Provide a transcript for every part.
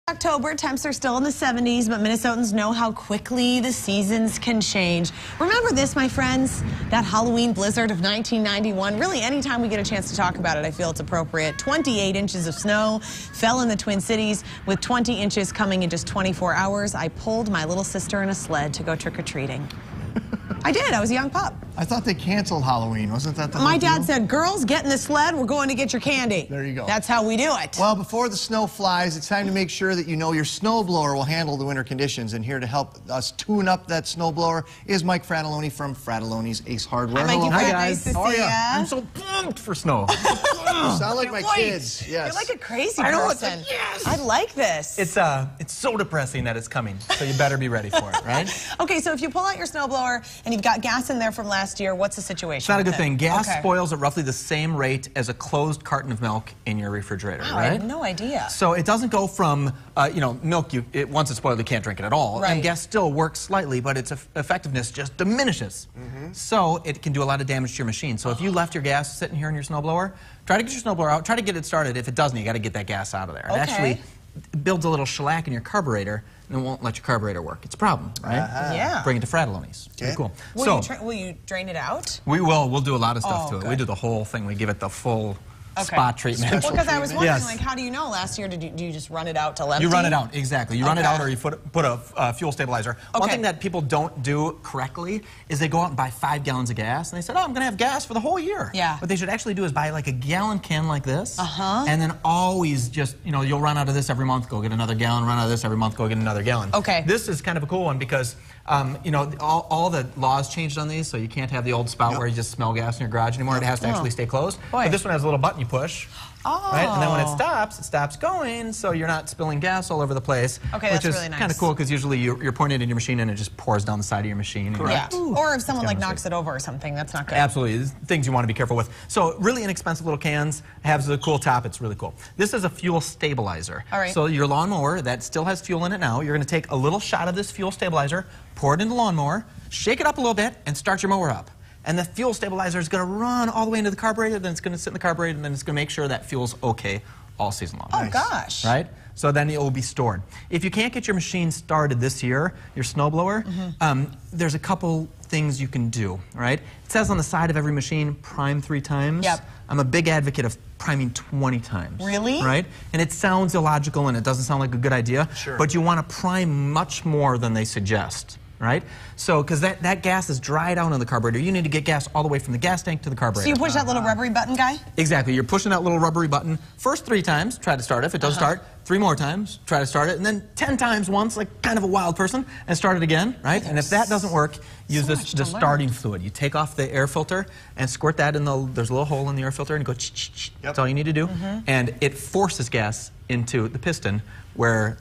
October, temps are still in the 70s, but Minnesotans know how quickly the seasons can change. Remember this, my friends? That Halloween blizzard of 1991? Really, anytime we get a chance to talk about it, I feel it's appropriate. 28 inches of snow fell in the Twin Cities, with 20 inches coming in just 24 hours. I pulled my little sister in a sled to go trick-or-treating. I did. I was a young pup. I thought they canceled Halloween. Wasn't that the My dad said, girls, get in the sled. We're going to get your candy. There you go. That's how we do it. Well, before the snow flies, it's time to make sure that you know your snowblower will handle the winter conditions. And here to help us tune up that snowblower is Mike Fratelloni from Fratelloni's Ace Hardware. Hi, Mikey. Hello. Nice to see ya. I'm so pumped for snow. You sound like my Wait. kids. Yes. You're like a crazy I know, person. yes. I like this. It's so depressing that it's coming, so you better be ready for it, right? Okay, so if you pull out your snowblower and you've got gas in there from last year, what's the situation? It's not a good thing. Gas Okay. spoils at roughly the same rate as a closed carton of milk in your refrigerator, Wow, I right? had no idea. So it doesn't go from, milk, once it's spoiled, you can't drink it at all. Right. And gas still works slightly, but its effectiveness just diminishes. So it can do a lot of damage to your machine. So if you left your gas sitting here in your snowblower, try to get your snowblower out, try to get it started. If it doesn't, you got to get that gas out of there. It Okay. actually builds a little shellac in your carburetor, and it won't let your carburetor work. It's a problem, right? Yeah. Bring it to Fratelloni's. Pretty cool. Will you drain it out? We'll do a lot of stuff to it. good. We do the whole thing. We give it the full Okay. spot treatment. Well, because I was wondering, Yes. like, how do you know? Last year, do you just run it out till empty? You run it out, exactly. You run it Okay. out, or you put a fuel stabilizer. One Okay. thing that people don't do correctly is they go out and buy 5 gallons of gas, and they said, oh, I'm going to have gas for the whole year. Yeah. What they should actually do is buy like a gallon can like this, and then always just, you'll run out of this every month, go get another gallon, run out of this every month, go get another gallon. Okay. This is kind of a cool one because, all the laws changed on these, so you can't have the old spout where you just smell gas in your garage anymore. It has to actually stay closed. Boy. But this one has a little button you push. Oh. Right? And then when it stops going, so you're not spilling gas all over the place. Okay, which that's is really nice. kind of cool because usually you're pointing it in your machine and it just pours down the side of your machine. Yeah. Or if someone like kinda knocks it over or something, that's not good. Absolutely. These things you want to be careful with. So really inexpensive little cans, has a cool top. It's really cool. This is a fuel stabilizer. All right. So your lawnmower that still has fuel in it now, you're going to take a little shot of this fuel stabilizer, pour it in the lawnmower, shake it up a little bit, and start your mower up. And the fuel stabilizer is going to run all the way into the carburetor, then it's going to sit in the carburetor, and then it's going to make sure that fuel's okay all season long. Oh, gosh. Right? So then it will be stored. If you can't get your machine started this year, your snowblower, there's a couple things you can do, right? It says on the side of every machine, prime 3 times. Yep. I'm a big advocate of priming 20 times. Really? Right? And it sounds illogical and it doesn't sound like a good idea, but you want to prime much more than they suggest. Right? So, because that gas is dried out on the carburetor, you need to get gas all the way from the gas tank to the carburetor. So you push that little rubbery button guy? Exactly. You're pushing that little rubbery button. First 3 times, try to start it. If it doesn't start, 3 more times, try to start it. And then 10 times once, like kind of a wild person, and start it again, right? And if that doesn't work, use the starting fluid. You take off the air filter and squirt that in there's a little hole in the air filter and go ch-ch-ch. That's all you need to do. And it forces gas into the piston where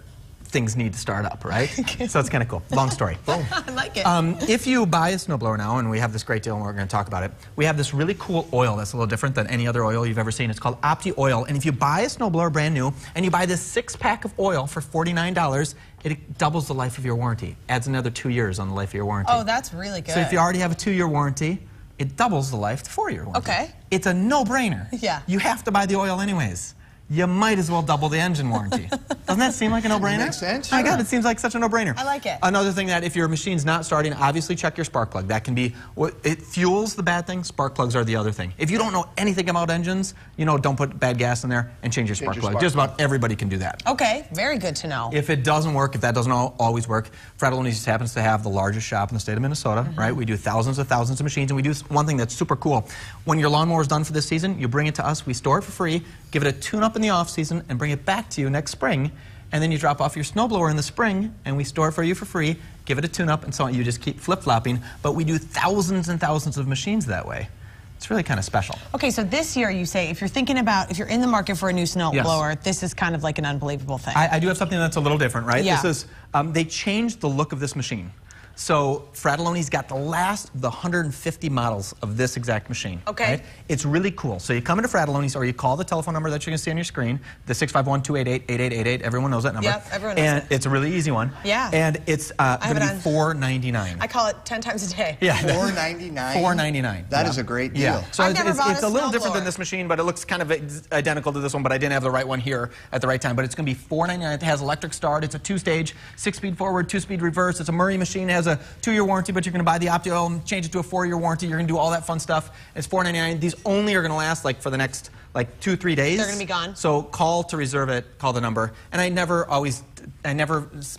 things need to start up, right? So it's kind of cool. Long story. I like it. If you buy a snowblower now, and we have this great deal and we're going to talk about it, we have this really cool oil that's a little different than any other oil you've ever seen. It's called Opti Oil, and if you buy a snowblower brand new, and you buy this 6-pack of oil for $49, it doubles the life of your warranty. Adds another 2 years on the life of your warranty. Oh, that's really good. So if you already have a 2-year warranty, it doubles the life to 4-year warranty. Okay. It's a no-brainer. Yeah. You have to buy the oil anyways. You might as well double the engine warranty. Doesn't that seem like a no-brainer? Makes sense. My God, it seems like such a no-brainer. I like it. Another thing that if your machine's not starting, obviously check your spark plug. That can be, it fuels the bad thing, spark plugs are the other thing. If you don't know anything about engines, don't put bad gas in there and change your spark plug. Just about everybody can do that. Okay, very good to know. If it doesn't work, if that doesn't always work, Fratelloni's just happens to have the largest shop in the state of Minnesota, right? We do thousands of machines, and we do one thing that's super cool. When your lawnmower is done for this season, you bring it to us, we store it for free, give it a tune-up in the off-season, and bring it back to you next spring. And then you drop off your snowblower in the spring, and we store it for you for free, give it a tune-up, and so on. You just keep flip-flopping. But we do thousands and thousands of machines that way. It's really kind of special. Okay, so this year you say, if you're in the market for a new snowblower, this is kind of like an unbelievable thing. I do have something that's a little different, right? Yeah. This is, they changed the look of this machine. So Fratelloni's got the 150 models of this exact machine. Okay. Right? It's really cool. So you come into Fratelloni's or you call the telephone number that you're going to see on your screen, the 651-288-8888. Everyone knows that number. Yep, everyone knows and it. it's a really easy one. Yeah. And it's going to be $4.99. I call it 10 times a day. Yeah. $4.99? $4.99. That is a great deal. Yeah. So I've never bought it's a a little different than snowblower. this machine, but it looks kind of identical to this one, but I didn't have the right one here at the right time. But it's going to be $4.99. It has electric start. It's a 2-stage, 6-speed forward, 2-speed reverse. It's a Murray machine. It has a 2-year warranty, but you're going to buy the Opti Oil and change it to a 4-year warranty. You're going to do all that fun stuff. It's $4.99. These only are going to last like for the next 2-3 days. They're going to be gone. So call to reserve it. Call the number. And I never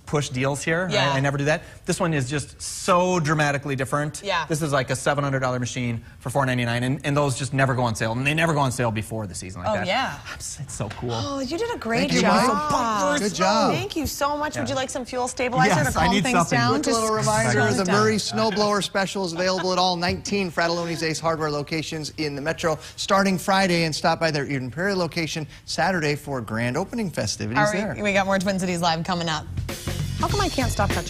push deals here. Yeah. I never do that. This one is just so dramatically different. Yeah. This is like a $700 machine for $4.99, and those just never go on sale. And they never go on sale before the season like that. Oh, yeah. It's so cool. Oh, you did a great Thank you, job. Mike. Good job. Thank you so much. Would you like some fuel stabilizer Yes, to I calm need things something. down? Quick little reminder, slow the it down. Murray Snowblower special is available at all 19 Fratelloni's Ace Hardware locations in the Metro starting Friday, and stop by their Eden Prairie location Saturday for grand opening festivities All there. right, we got more Twin Cities Live coming up. How come I can't stop touching?